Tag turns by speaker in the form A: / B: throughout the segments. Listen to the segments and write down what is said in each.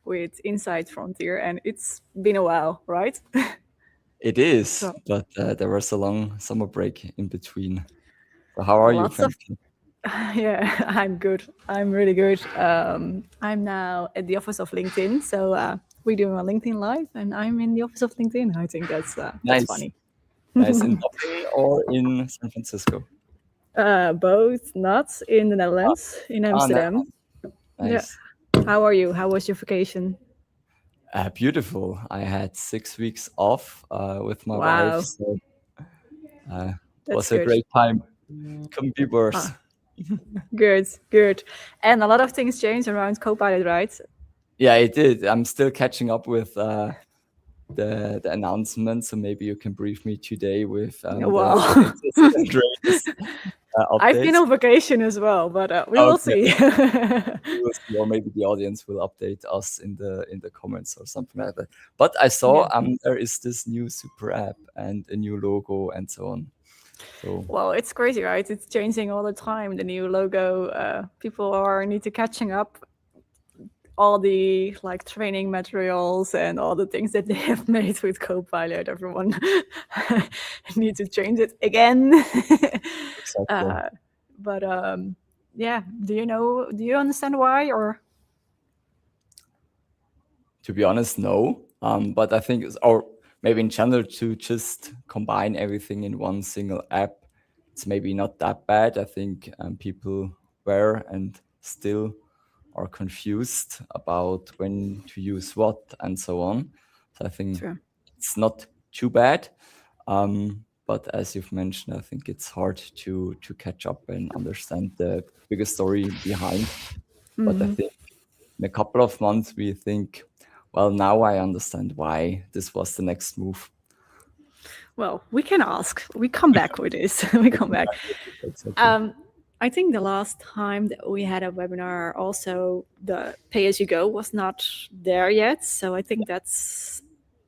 A: with Inside Frontier, and it's been a while, right?
B: It is,
A: So
B: but there was a long summer break in between. So how are you,
A: lots of
B: Frankie?
A: yeah, I'm good. I'm really good. I'm now at the office of LinkedIn, so we're doing a LinkedIn live, and I'm in the office of LinkedIn. I think that's
B: Nice,
A: funny.
B: nice. In Dublin or in San Francisco?
A: Both, not in the Netherlands, in
B: No,
A: Amsterdam. Yeah.
B: nice.
A: How are you? How was your vacation?
B: Beautiful. I had 6 weeks off with my wife,
A: Wow,
B: so it
A: that's
B: was a
A: good.
B: great time. Couldn't be worse.
A: Ah, good, good. And a lot of things changed around Copilot, right?
B: Yeah, it did. I'm still catching up with the announcement, so maybe you can brief me today with the
A: Wow.
B: latest and greatest
A: I've been
B: updates.
A: on vacation as well, but we will
B: Okay,
A: see.
B: we will see, or maybe the audience will update us in the comments or something like that. But I saw
A: Yeah.
B: there is this new super app and a new logo and so on. So
A: Well, it's crazy, right? It's changing all the time. The new logo, people are need to catching up all the like training materials and all the things that they have made with Copilot. Everyone need to change it again.
B: exactly.
A: uh, but yeah, do you know? Do you understand why? Or
B: To be honest, no. But I think, or maybe in general, to just combine everything in one single app, it's maybe not that bad. I think people were and still are confused about when to use what and so on. So I think
A: true.
B: it's not too bad. But as you've mentioned, I think it's hard to catch up and understand the bigger story behind. But I think in a couple of months, we think, well, now I understand why this was the next move.
A: Well, we can ask. We come back with this. We come back.
B: Exactly.
A: Um, I think the last time that we had a webinar, also the pay as you go was not there yet. So I think that's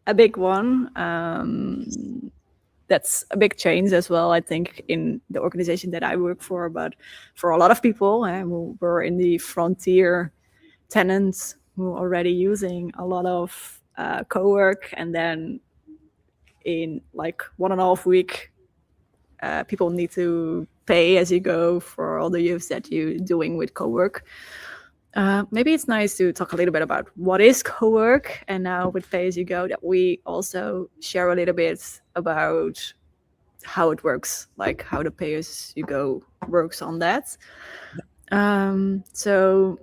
A: a big one. That's a big change as well, I think, in the organization that I work for. But for a lot of people who were in the frontier tenants who are already using a lot of co-work, and then in like 1.5 week people need to pay as you go for all the use that you're doing with co-work. Maybe it's nice to talk a little bit about what is co-work, and now with pay as you go that we also share a little bit about how it works, like how the pay as you go works on that. So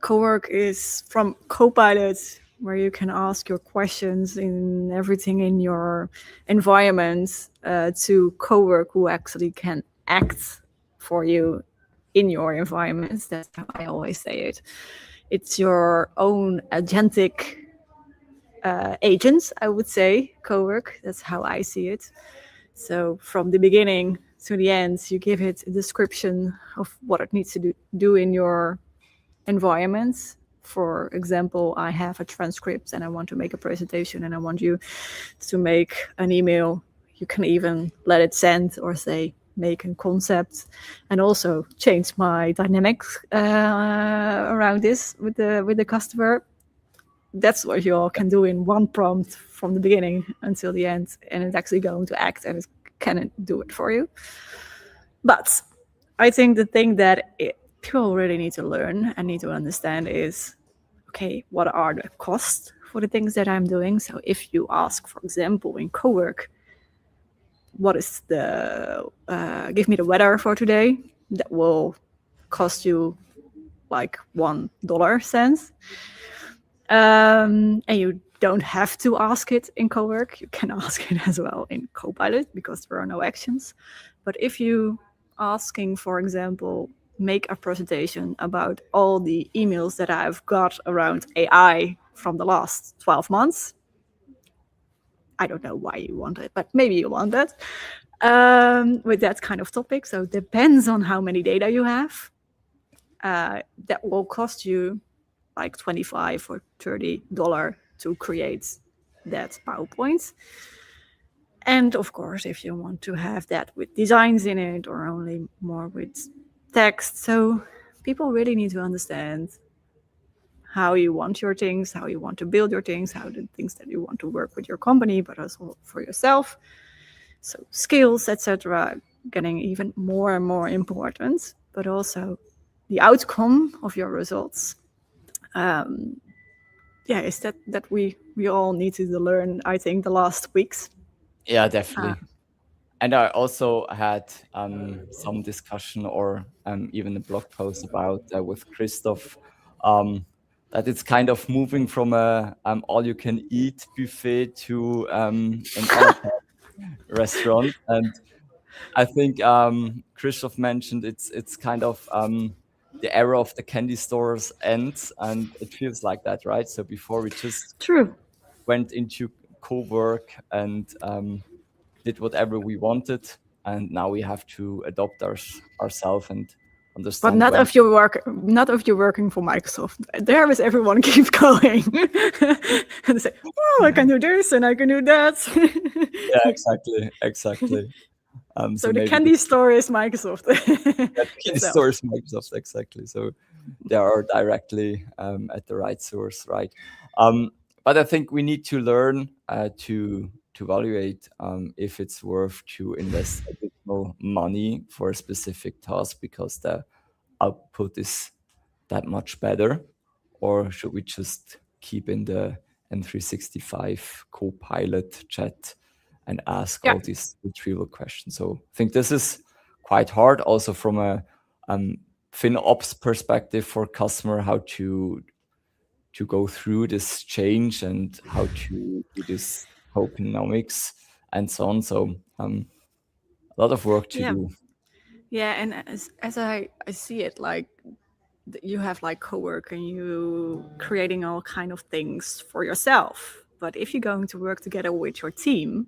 A: co-work is from Copilot, where you can ask your questions in everything in your environment to co-work who actually can act for you in your environments. That's how I always say it. It's your own agentic agents, I would say, co-work. That's how I see it. So from the beginning to the end, you give it a description of what it needs to do in your environment. For example, I have a transcript and I want to make a presentation and I want you to make an email. You can even let it send or say make a concept, and also change my dynamics around this with the customer. That's what you all can do in one prompt from the beginning until the end, and it's actually going to act and it can do it for you. But I think the thing that people really need to learn and need to understand is, okay, what are the costs for the things that I'm doing? So if you ask, for example, in cowork, what is the give me the weather for today, that will cost you like $1 and you don't have to ask it in cowork. You can ask it as well in Copilot because there are no actions. But if you asking, for example, make a presentation about all the emails that I've got around AI from the last 12 months, I don't know why you want it, but maybe you want that with that kind of topic. So it depends on how many data you have. That will cost you like $25 or $30 to create that PowerPoint. And of course, if you want to have that with designs in it or only more with text. So people really need to understand how you want your things, how you want to build your things, how the things that you want to work with your company, but also for yourself. So skills, etc., getting even more and more important, but also the outcome of your results. Yeah, is that we all need to learn, I think, the last weeks.
B: Yeah, definitely. And I also had some discussion or even a blog post about with Christoph that it's kind of moving from a all-you-can-eat buffet to an a la carte restaurant. And I think Christoph mentioned it's kind of the era of the candy stores ends, and it feels like that, right? So before we just
A: True.
B: went into co-work and did whatever we wanted, and now we have to adopt ourselves and
A: But
B: understand
A: not
B: when.
A: if you work, not if you're working for Microsoft. There is everyone keeps going and say, "Oh, I can do this and I can do that."
B: Yeah, exactly. So
A: So the
B: maybe
A: candy store is Microsoft
B: that candy
A: itself.
B: store is Microsoft, exactly. So they are directly at the right source, right? But I think we need to learn to evaluate if it's worth to invest additional money for a specific task because the output is that much better, or should we just keep in the M365 Copilot chat and ask
A: Yeah,
B: all these retrieval questions? So I think this is quite hard, also from a FinOps perspective for customer, how to go through this change and how to do this tokenomics and so on. So a lot of work to
A: yeah,
B: do.
A: yeah. And as I see it, like you have like co-work and you creating all kind of things for yourself. But if you're going to work together with your team,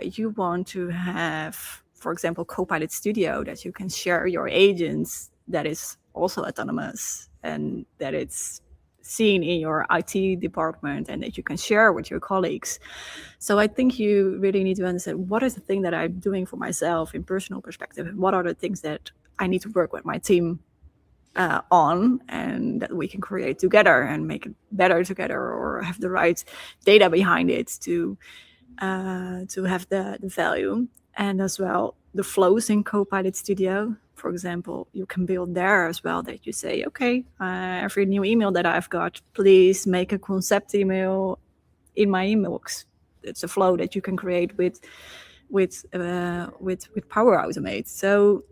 A: you want to have, for example, Copilot Studio that you can share your agents that is also autonomous and that it's seen in your IT department and that you can share with your colleagues. So I think you really need to understand what is the thing that I'm doing for myself in personal perspective and what are the things that I need to work with my team on and that we can create together and make it better together or have the right data behind it to have the value. And as well, the flows in Copilot Studio, for example, you can build there as well that you say, okay, every new email that I've got, please make a concept email in my inbox. It's a flow that you can create with Power Automate. So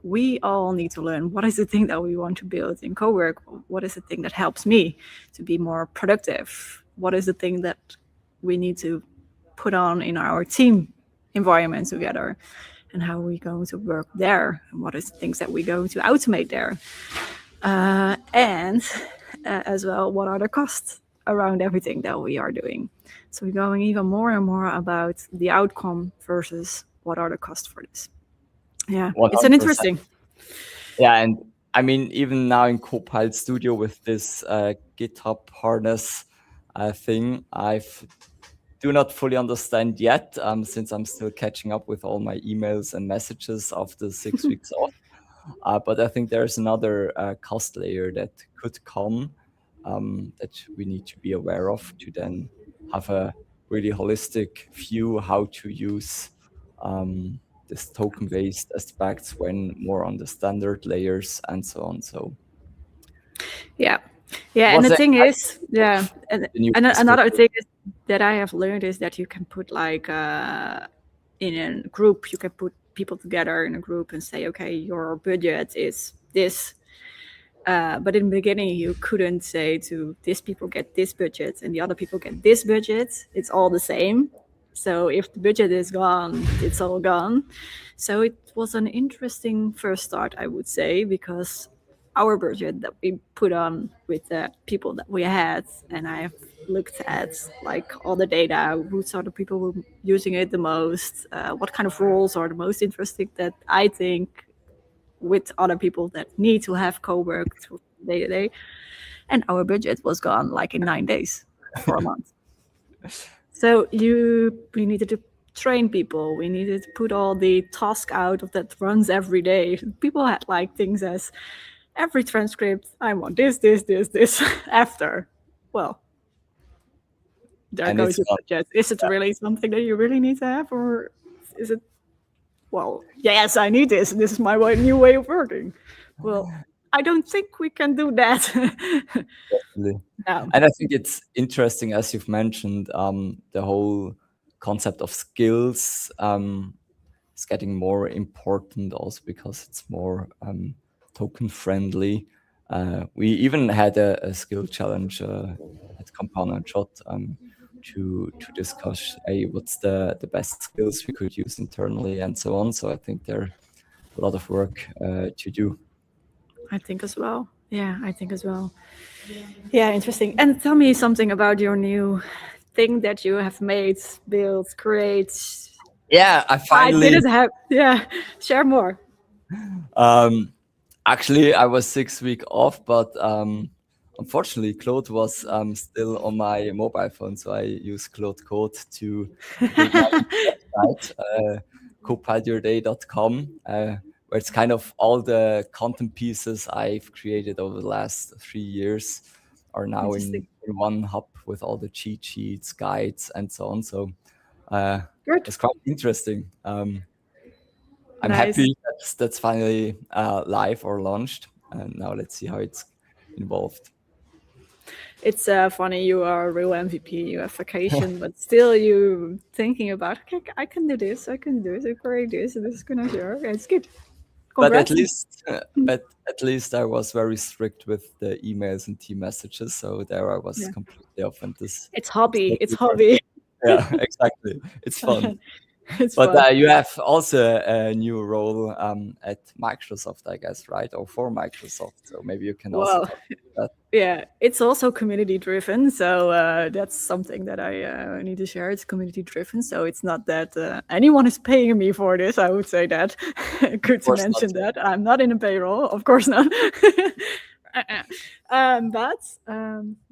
A: we all need to learn what is the thing that we want to build in co-work. What is the thing that helps me to be more productive? What is the thing that we need to put on in our team environment together? And how are we going to work there? And what is the things that we're going to automate there? And as well, what are the costs around everything that we are doing? So we're going even more and more about the outcome versus what are the costs for this. Yeah, it's an
B: 100%.
A: interesting.
B: Yeah, and I mean, even now in Copilot Studio with this GitHub harness thing, I do not fully understand yet, since I'm still catching up with all my emails and messages after 6 weeks off. But I think there's another cost layer that could come that we need to be aware of to then have a really holistic view how to use this token-based aspects when more on the standard layers and so on. So
A: Yeah, yeah, and
B: was
A: the
B: it
A: thing is, yeah,
B: the new
A: and another
B: perspective?
A: thing is that I have learned is that you can put like in a group, you can put people together in a group and say, okay, your budget is this. But in the beginning, you couldn't say to this people get this budget and the other people get this budget. It's all the same. So if the budget is gone, it's all gone. So it was an interesting first start, I would say, because our budget that we put on with the people that we had, and I have looked at like all the data, who's are the people who are using it the most, what kind of roles are the most interesting that I think with other people that need to have co-work day to day. And our budget was gone like in 9 days for a month. So we needed to train people. We needed to put all the task out of that runs every day. People had like things as every transcript, I want this after. Well, there
B: And
A: goes
B: it's
A: your
B: not.
A: budget. Is it really something that you really need to have, or is it? Well, yes, I need this. This is my new way of working. Well, I don't think we can do that
B: Definitely.
A: now.
B: And I think it's interesting, as you've mentioned, the whole concept of skills is getting more important also because it's more token friendly. We even had a skill challenge at Compound and Shot to discuss, hey, what's the best skills we could use internally and so on. So I think there are a lot of work to do.
A: I think as well. Yeah, I think as well. Yeah, interesting. And tell me something about your new thing that you have made, built, create.
B: Yeah, I
A: I
B: finally.
A: didn't have. Yeah, share more.
B: Um, Actually, I was 6 weeks off, but unfortunately, Claude was still on my mobile phone, so I used Claude Code to build my website, copilotyourday.com, where it's kind of all the content pieces I've created over the last 3 years are now
A: Interesting.
B: in one hub with all the cheat sheets, guides, and so on. So
A: Good.
B: it's quite interesting. I'm
A: Nice.
B: happy that's finally live or launched, and now let's see how it's involved.
A: It's funny. You are a real MVP. You have vacation, but still you thinking about. Okay, I can do this. I can do this. I can create this. This is gonna sure. It's good.
B: But
A: Congrats.
B: at least I was very strict with the emails and team messages, so there I was
A: Yeah.
B: completely off, and this
A: It's hobby. It's
B: totally worked.
A: hobby.
B: Yeah, exactly. It's fun.
A: It's
B: But
A: fun.
B: you have also a new role at Microsoft, I guess, right? Or for Microsoft. So maybe you can also
A: Well,
B: talk about that.
A: yeah, it's also community driven. So that's something that I need to share. It's community driven. So it's not that anyone is paying me for this. I would say that. Good
B: Of
A: to
B: course not.
A: mention that. I'm not in a payroll. Of course not. But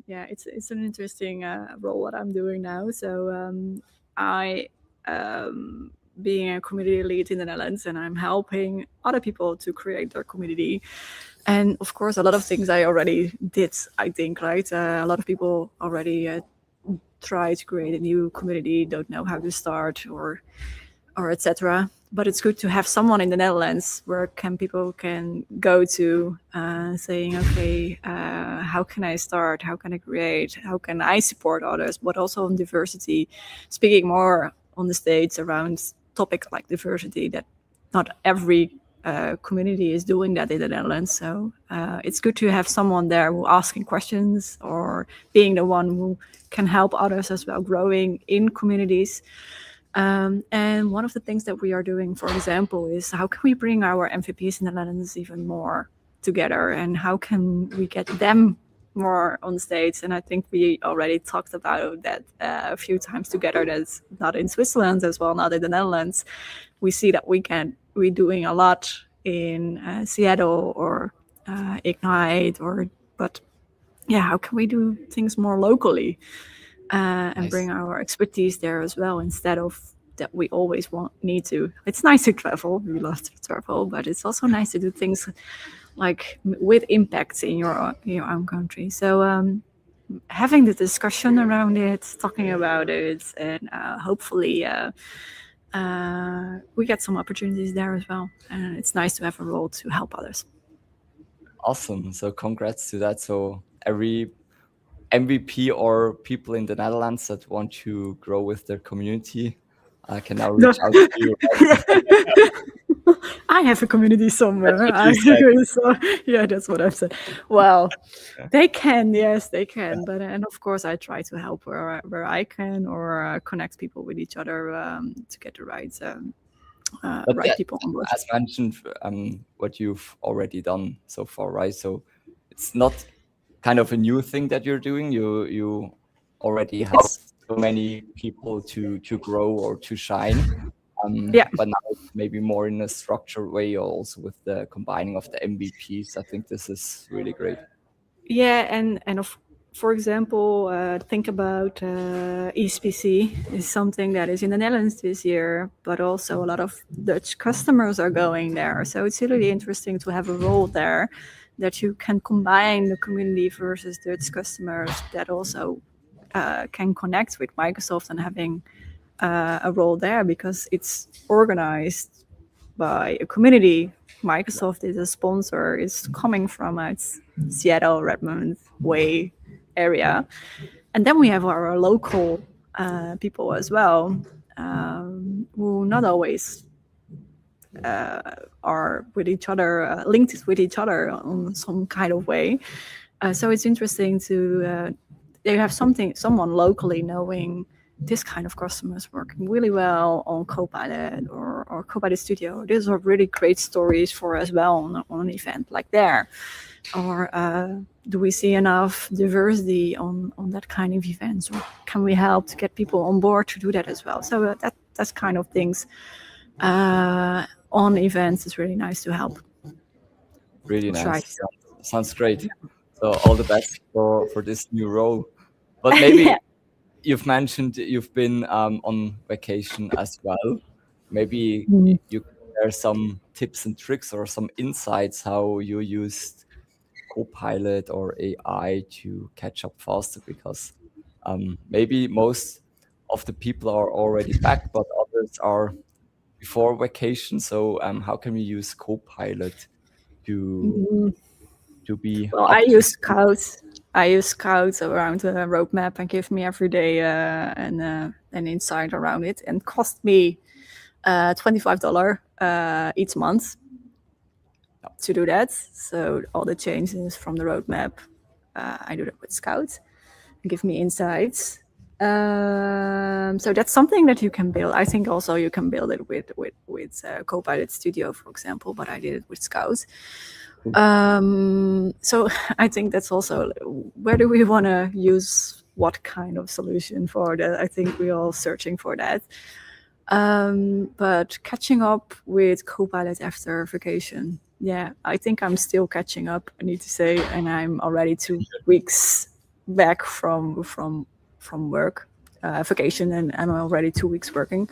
A: yeah, it's an interesting role what I'm doing now. So I being a community lead in the Netherlands, and I'm helping other people to create their community. And of course, a lot of things I already did. I think, right? A lot of people already try to create a new community, don't know how to start, or etc. But it's good to have someone in the Netherlands where people can go to, saying, okay, how can I start? How can I create? How can I support others? But also on diversity, speaking more on the States around topics like diversity, that not every community is doing that in the Netherlands. So it's good to have someone there who asking questions or being the one who can help others as well, growing in communities. And one of the things that we are doing, for example, is how can we bring our MVPs in the Netherlands even more together, and how can we get them more on stage? And I think we already talked about that a few times together. That's not in Switzerland as well, not in the Netherlands. We see that we're doing a lot in Seattle or Ignite, but yeah, how can we do things more locally? And
B: Nice.
A: bring our expertise there as well, instead of that we always need to. It's nice to travel. We love to travel, but it's also nice to do things like with impacts in your own country. So having the discussion around it, talking about it, and hopefully we get some opportunities there as well. And it's nice to have a role to help others.
B: Awesome. So congrats to that. So every MVP or people in the Netherlands that want to grow with their community can now reach out to you.
A: I have a community somewhere.
B: That's what you said.
A: So, yeah, that's what I've said. Well, they can, yes, they can. But and of course, I try to help where I can, or connect people with each other to get the right right people on board.
B: As mentioned, what you've already done so far, right? So it's not kind of a new thing that you're doing. You already helped so many people to grow or to shine.
A: Yeah.
B: But now it's maybe more in a structured way, also with the combining of the MVPs. I think this is really great.
A: Yeah, and for example, think about ESPC is something that is in the Netherlands this year, but also a lot of Dutch customers are going there. So it's really interesting to have a role there that you can combine the community versus Dutch customers that also can connect with Microsoft and having a role there because it's organized by a community. Microsoft is a sponsor. It's coming from its Seattle, Redmond Way area, and then we have our local people as well, who not always are with each other, linked with each other on some kind of way. So it's interesting to they have someone locally knowing this kind of customers working really well on Copilot or Copilot Studio. These are really great stories for as well on an event like there. Or do we see enough diversity on that kind of events? Or can we help to get people on board to do that as well? So that's kind of things on events is really nice to help.
B: Really
A: Try.
B: nice. Sounds great. So all the best for this new role. But maybe
A: Yeah.
B: you've mentioned you've been on vacation as well. Maybe you can share some tips and tricks or some insights how you used Copilot or AI to catch up faster because maybe most of the people are already back, but others are before vacation. So how can we use Copilot to be
A: Well, I
B: up to
A: use
B: speed?
A: Scout. I use Scout around the roadmap and give me every day an insight around it, and cost me $25 each month to do that. So all the changes from the roadmap, I do that with Scout and give me insights. So that's something that you can build. I think also you can build it with Copilot Studio, for example, but I did it with Scout. So I think that's also where do we want to use what kind of solution for that? I think we're all searching for that. But catching up with Copilot after vacation, yeah, I think I'm still catching up. I need to say, and I'm already 2 weeks back from work, vacation, and I'm already 2 weeks working.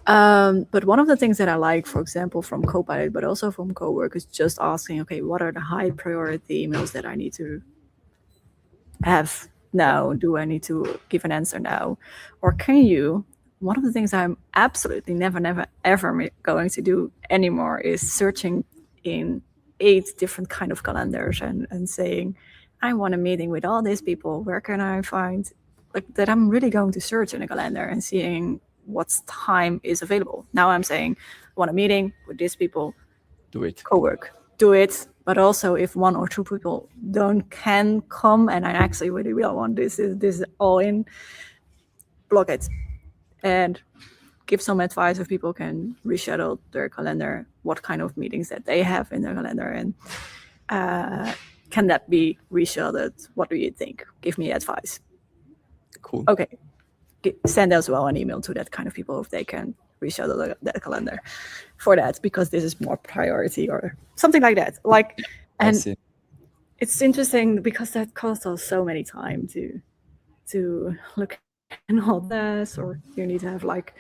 A: But one of the things that I like, for example, from Copilot, but also from Cowork, is just asking, okay, what are the high priority emails that I need to have now? Do I need to give an answer now? Or can you? One of the things I'm absolutely never, ever going to do anymore is searching in 8 different kind of calendars and saying, I want a meeting with all these people. Where can I find like that? I'm really going to search in a calendar and seeing what time is available. Now I'm saying, I want a meeting with these people.
B: Do it.
A: Cowork, do it. But also, if 1 or 2 people can come, and I actually really want this is all in, block it and give some advice if people can reschedule their calendar, what kind of meetings that they have in their calendar, and can that be rescheduled? What do you think? Give me advice.
B: Cool.
A: Okay. Send as well an email to that kind of people if they can reschedule that calendar for that, because this is more priority or something like that. Like, and it's interesting because that costs us so many time to look in all this, or you need to have like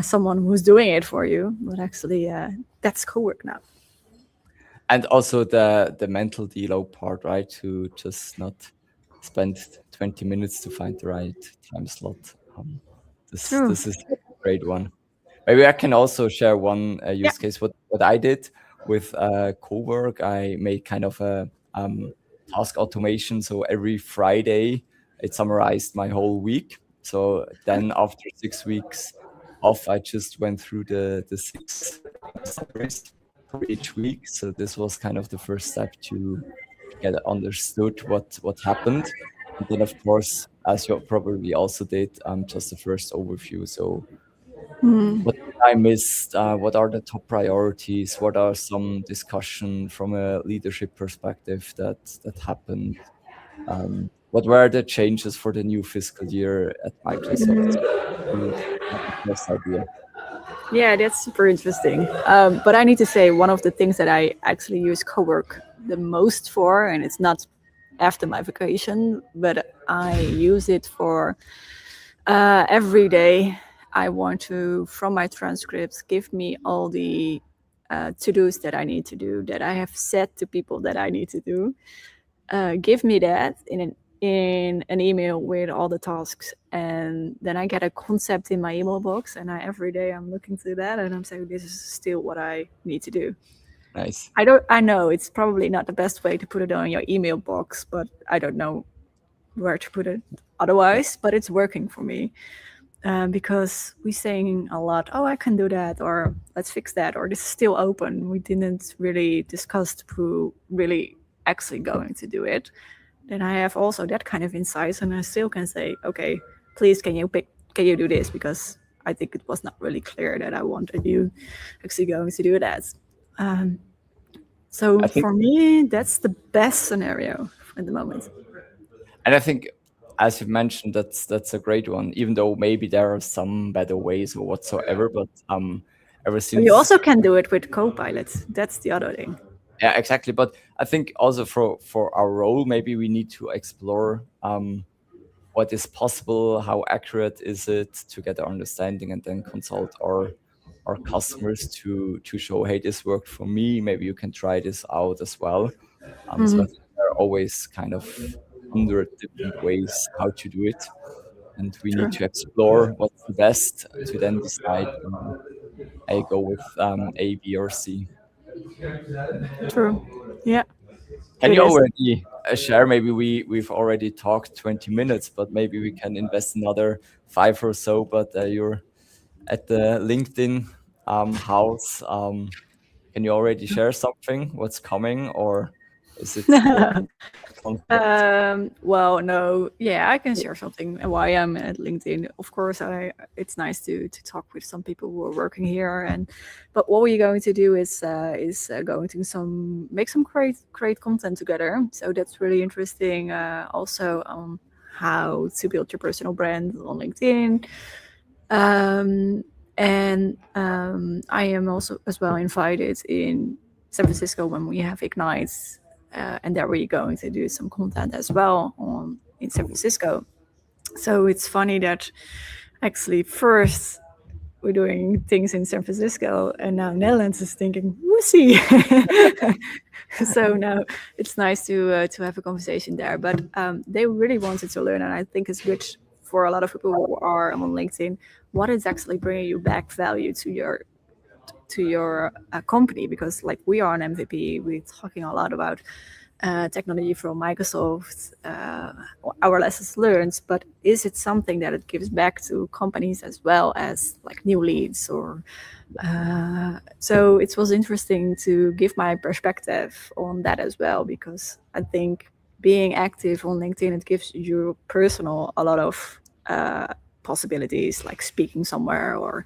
A: someone who's doing it for you. But actually, that's Cowork now.
B: And also the mental deload part, right? To just not spend 20 minutes to find the right time slot. This is a great one. Maybe I can also share one use case. What I did with Cowork, I made kind of a task automation. So every Friday, it summarized my whole week. So then after 6 weeks off, I just went through the 6 summaries for each week. So this was kind of the first step to get understood what happened. And then, of course, as you probably also did, just the first overview. So what I missed, what are the top priorities? What are some discussion from a leadership perspective that happened? What were the changes for the new fiscal year at Microsoft? So the first idea.
A: Yeah, that's super interesting. But I need to say, one of the things that I actually use Cowork the most for, and it's not after my vacation, but I use it for every day. I want to, from my transcripts, give me all the to-dos that I need to do, that I have said to people that I need to do. Give me that in an email with all the tasks, and then I get a concept in my email box, and every day I'm looking through that and I'm saying, this is still what I need to do.
B: Nice.
A: I know it's probably not the best way to put it on your email box, but I don't know where to put it otherwise, but it's working for me. Because we're saying a lot, oh, I can do that, or let's fix that, or this is still open. We didn't really discuss who really actually going to do it. Then I have also that kind of insights, and I still can say, okay, please, can you do this? Because I think it was not really clear that I wanted you actually going to do that. So
B: I think,
A: for me, that's the best scenario at the moment.
B: and I think, as you mentioned, that's a great one. Even though maybe there are some better ways or whatsoever, but ever
A: You
B: since,
A: also can do it with Copilot. That's the other thing.
B: yeah, exactly. But I think also for our role, maybe we need to explore what is possible, how accurate is it, to get an understanding, and then consult our customers to show, hey, this worked for me. Maybe you can try this out as well. So I think there are always kind of 100 different ways how to do it, and we need
A: True.
B: to explore what's the best to then decide. I go with A, B, or C.
A: True. Yeah,
B: Can
A: it
B: you
A: is.
B: already share? Maybe we've already talked 20 minutes, but maybe we can invest another five or so. But you're at the LinkedIn house. Can you already share something? What's coming, or is it still a concept?
A: Well, no, yeah, I can share something why I'm at LinkedIn. Of course, it's nice to talk with some people who are working here, and but what we're going to do is going to make some great content together. So that's really interesting. Also, how to build your personal brand on LinkedIn. And I am also as well invited in San Francisco when we have Ignites, and there we're going to do some content as well on in San Francisco. So it's funny that actually first we're doing things in San Francisco, and now Netherlands is thinking, "Whoossie!" So now it's nice to have a conversation there. But they really wanted to learn, and I think it's good for a lot of people who are on LinkedIn. What is actually bringing you back value to your company? Because like we are an MVP, we're talking a lot about technology from Microsoft, our lessons learned, but is it something that it gives back to companies as well as like new leads or so it was interesting to give my perspective on that as well, because I think being active on LinkedIn, it gives you personal a lot of possibilities, like speaking somewhere or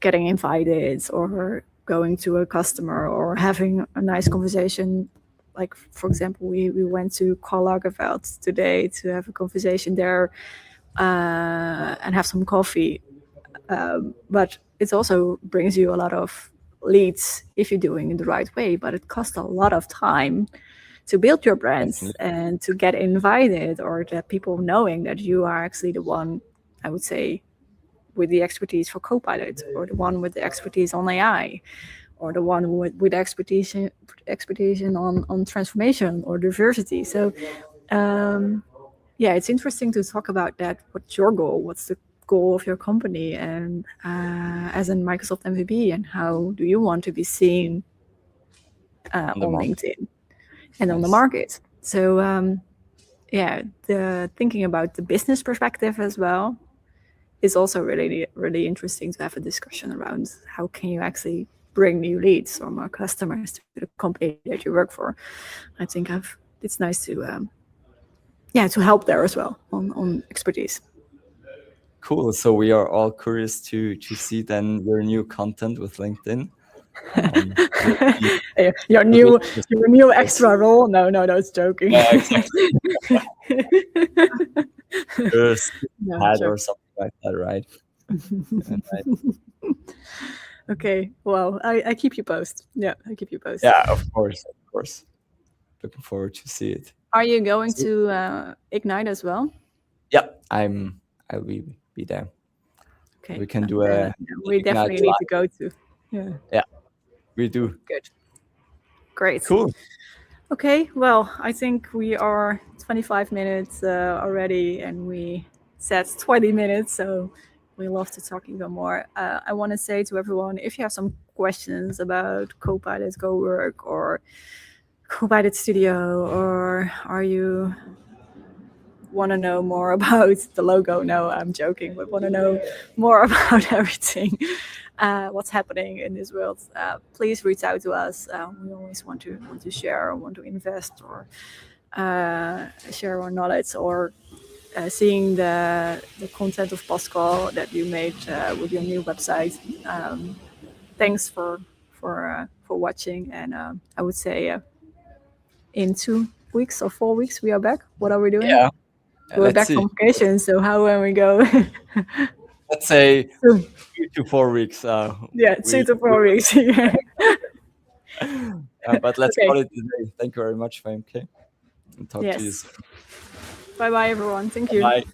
A: getting invited or going to a customer or having a nice conversation. Like, for example, we went to Karl Lagerfeld today to have a conversation there and have some coffee. But it also brings you a lot of leads if you're doing it the right way, but it costs a lot of time to build your brands
B: Definitely.
A: and to get invited, or that people knowing that you are actually the one, I would say, with the expertise for Copilot, or the one with the expertise on AI, or the one with expertise on transformation or diversity. So yeah, it's interesting to talk about that. What's your goal? What's the goal of your company? And as a Microsoft MVP, and how do you want to be seen
B: On the
A: on
B: market.
A: LinkedIn and on the
B: Nice.
A: market? So yeah, the thinking about the business perspective as well is also really interesting to have a discussion around how can you actually bring new leads or more customers to the company that you work for. I think it's nice to yeah, to help there as well on expertise.
B: Cool. So we are all curious to see then your new content with LinkedIn. Will be
A: Your
B: will be
A: new
B: interesting,
A: your
B: of
A: new
B: course.
A: extra role? No, it's joking.
B: Yeah, exactly. First
A: No,
B: had
A: joke.
B: or something like that, right? Yeah, right.
A: Okay, well, I keep you post. Yeah, I keep you post.
B: Yeah, of course, of course. Looking forward to see it.
A: Are you going
B: So,
A: to Ignite as well?
B: yeah, I'll be there.
A: Okay,
B: We can
A: no,
B: do
A: then
B: a
A: we
B: Ignite
A: definitely need to
B: live.
A: go to. Yeah.
B: Yeah, we do.
A: Good. Great.
B: Cool.
A: Okay, well, I think we are 25 minutes already, and we said 20 minutes, so we love to talk even more. I want to say to everyone, if you have some questions about Copilot Go Work or Copilot Studio, or are you want to know more about the logo? No, I'm joking, but want to know more about everything, what's happening in this world, please reach out to us. We always want to share, or want to invest, or share our knowledge, or seeing the content of Pascal that you made with your new website. Thanks for watching, and I would say in 2 weeks or 4 weeks we are back. What are we doing?
B: Yeah.
A: We're
B: Let's
A: back
B: see.
A: from vacation, so how when we go?
B: Let's say
A: Soon.
B: 2 to 4 weeks.
A: Yeah,
B: We
A: 2 to 4 weeks. Yeah.
B: but let's
A: Okay.
B: call it today. Thank you very much, FMK, and talk to you
A: Yes.
B: soon.
A: Bye bye, everyone. Thank you.
B: Bye.